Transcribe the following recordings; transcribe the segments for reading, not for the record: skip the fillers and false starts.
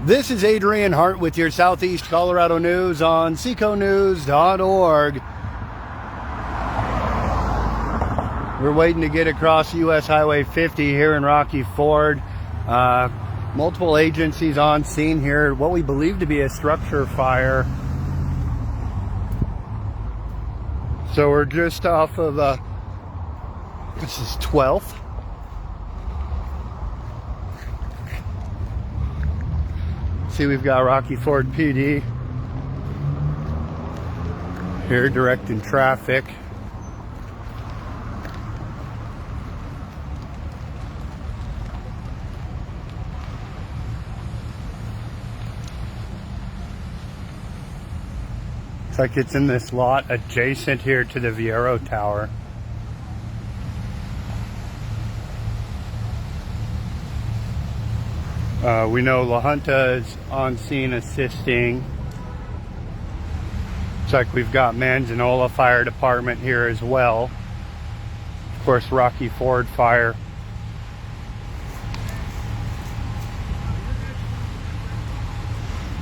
This is Adrian Hart with your Southeast Colorado news on seconews.org. We're waiting to get across US Highway 50 here in Rocky Ford. Multiple agencies on scene here. What we believe to be a structure fire. So we're just off of, this is 12th. See, we've got Rocky Ford PD here directing traffic. Looks like it's in this lot adjacent here to the Viero Tower. We know La Junta is on scene assisting. Looks like we've got Manzanola Fire Department here as well. Of course, Rocky Ford Fire.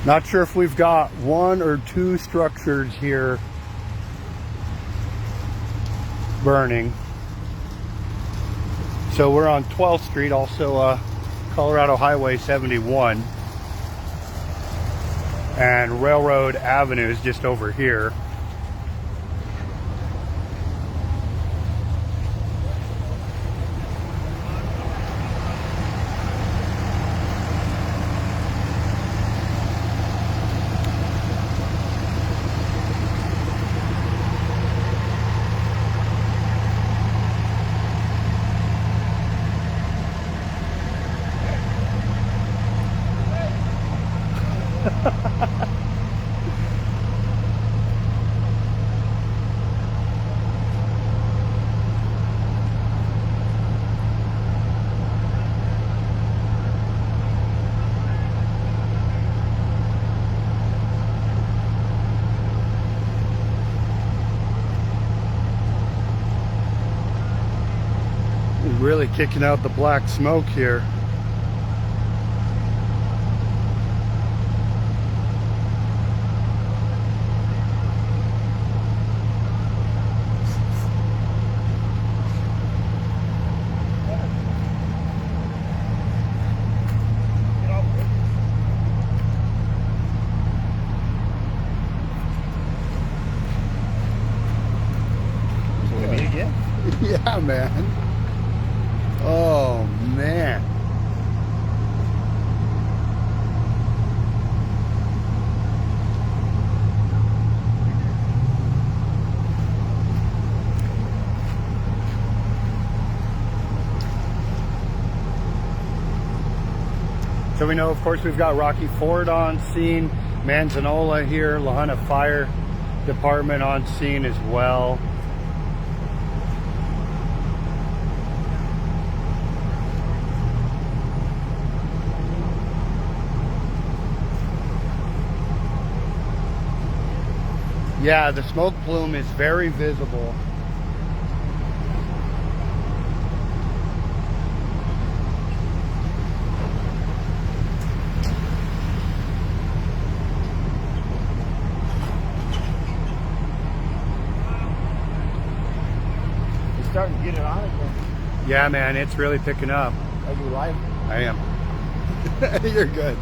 Not sure if we've got one or two structures here burning. So we're on 12th Street, also Colorado Highway 71, and Railroad Avenue is just over here. Really kicking out the black smoke here. Yeah, man. Oh, man. So we know, of course, we've got Rocky Ford on scene, Manzanola here, La Junta Fire Department on scene as well. Yeah, the smoke plume is very visible. You're starting to get it on again. Yeah, man, it's really picking up. Are you live? I am. You're good.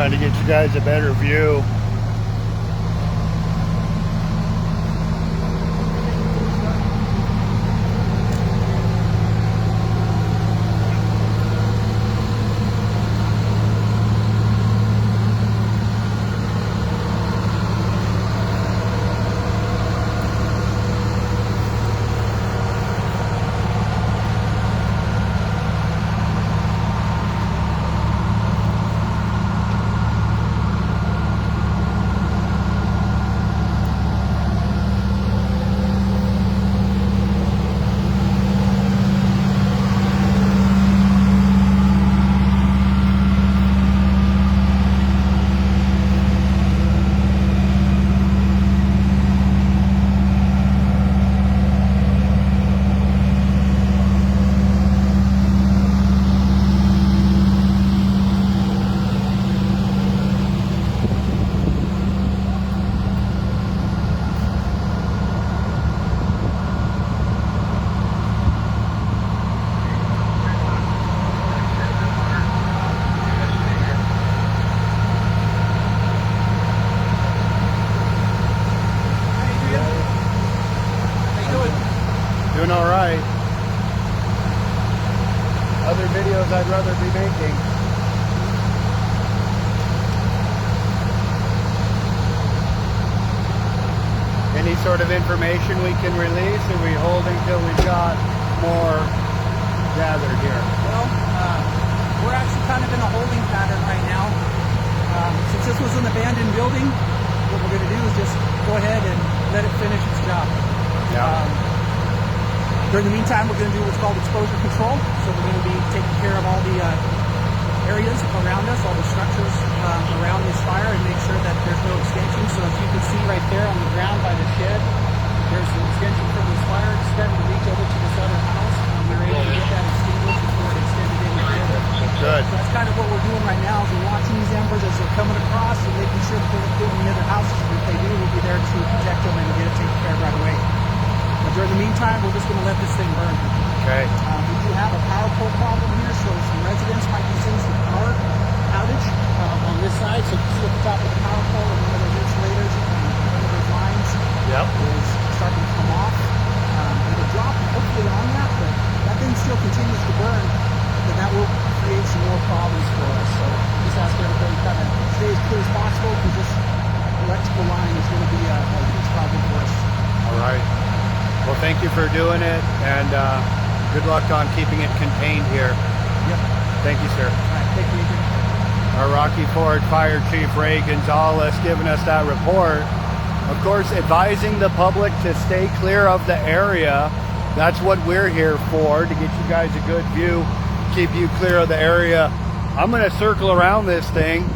trying to get you guys a better view. Doing all right. Other videos I'd rather be making. Any sort of information we can release, or we hold until we've got more gathered here? Well, we're actually kind of in a holding pattern right now. Since this was an abandoned building, what we're going to do is just go ahead and let it finish its job. Yeah. During the meantime, we're going to do what's called exposure control. So we're going to be taking care of all the areas around us, all the structures around this fire, and make sure that there's no extension. So as you can see right there on the ground by the shed, there's an extension from this fire. It's starting to reach over to this other house. We're able to get that extinguished before it extended any further. Good. So that's kind of what we're doing right now, is we're watching these embers as they're coming across and making sure that they're hitting the other houses. And if they do, we'll be there to protect them and get it taken care of right away. But during the meantime, we're just going to let this thing burn. Okay. We do have a power pole problem here, so some residents might be seeing some power outage on this side. So you can see at the top of the power pole and one of those insulators and one of those lines is starting to come off. It'll drop hopefully on that, but that thing still continues to burn, then that will create some more problems for us. So just ask everybody to kind of stay as clear as possible, because this electrical line is going to be a huge problem for us. All right. Well, thank you for doing it, and good luck on keeping it contained here. Yep. Thank you, sir. All right. Thank you, Adrian. Our Rocky Ford Fire Chief Ray Gonzalez giving us that report. Of course, advising the public to stay clear of the area. That's what we're here for, to get you guys a good view, keep you clear of the area. I'm going to circle around this thing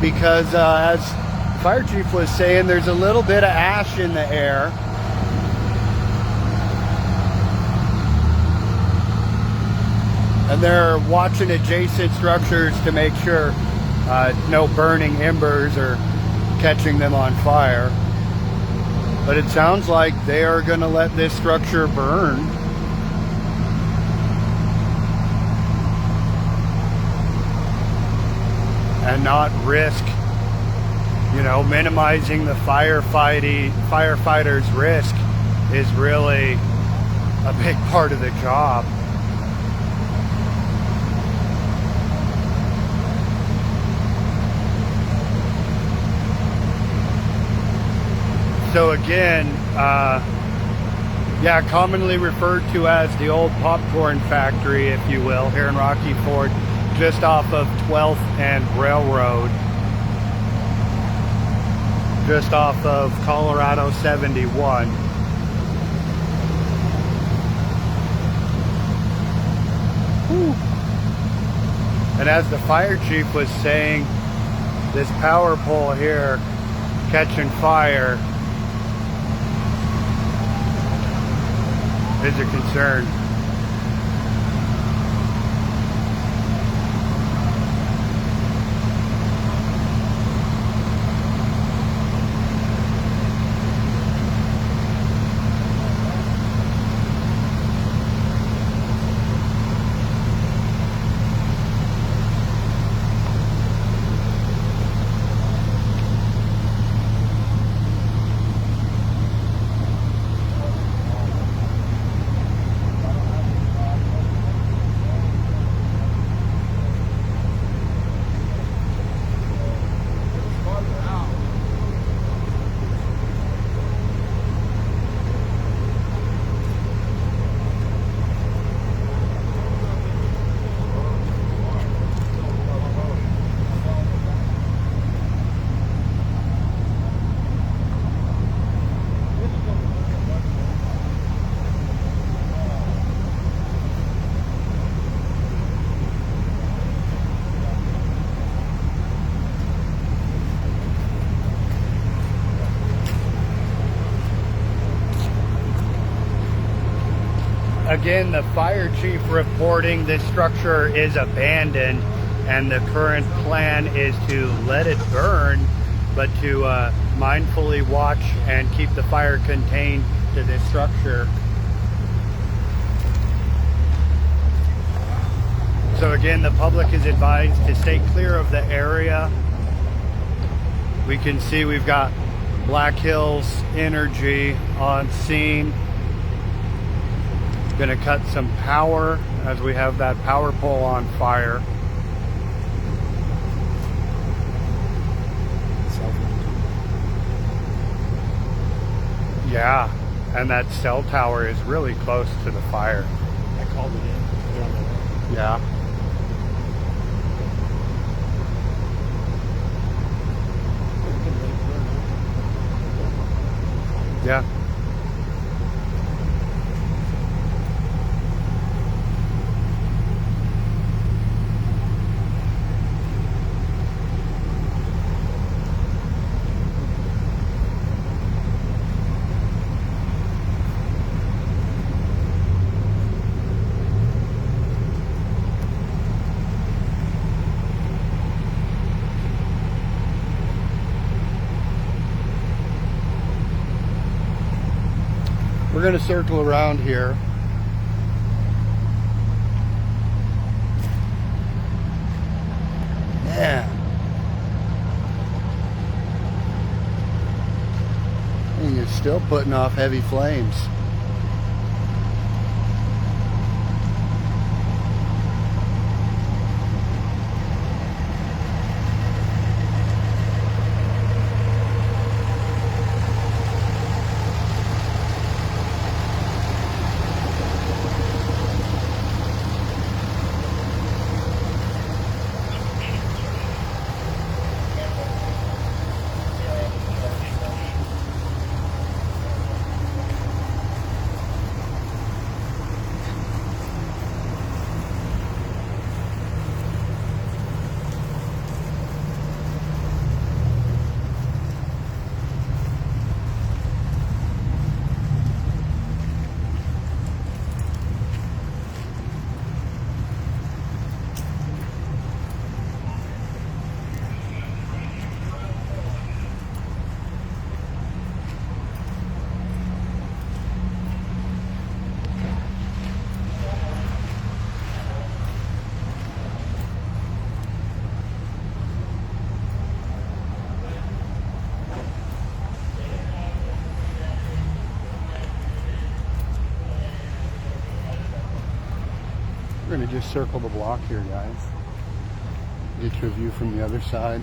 because as Fire Chief was saying, there's a little bit of ash in the air. And they're watching adjacent structures to make sure no burning embers are catching them on fire. But it sounds like they are going to let this structure burn. And not risk, minimizing the firefighters' risk is really a big part of the job. So again, commonly referred to as the old popcorn factory, if you will, here in Rocky Ford, just off of 12th and Railroad, just off of Colorado 71. Whew. And as the fire chief was saying, this power pole here catching fire is a concern. again, the fire chief reporting this structure is abandoned, and the current plan is to let it burn, but to mindfully watch and keep the fire contained to this structure. So again, the public is advised to stay clear of the area. We can see we've got Black Hills Energy on scene. Gonna cut some power as we have that power pole on fire. Yeah, and that cell tower is really close to the fire. I called it in. They're on the way. Yeah. Yeah. We're going to circle around here. Man. And you're still putting off heavy flames. We're going to just circle the block here, guys. Get you a view from the other side.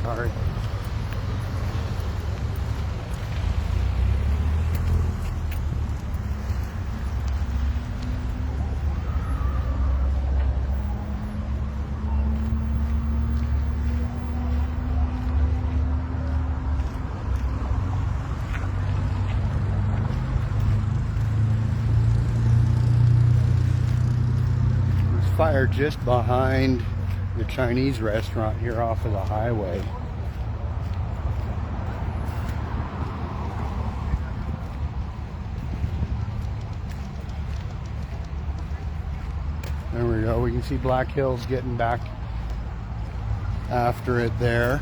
Sorry. Fire just behind the Chinese restaurant here off of the highway. There we go. We can see Black Hills getting back after it there.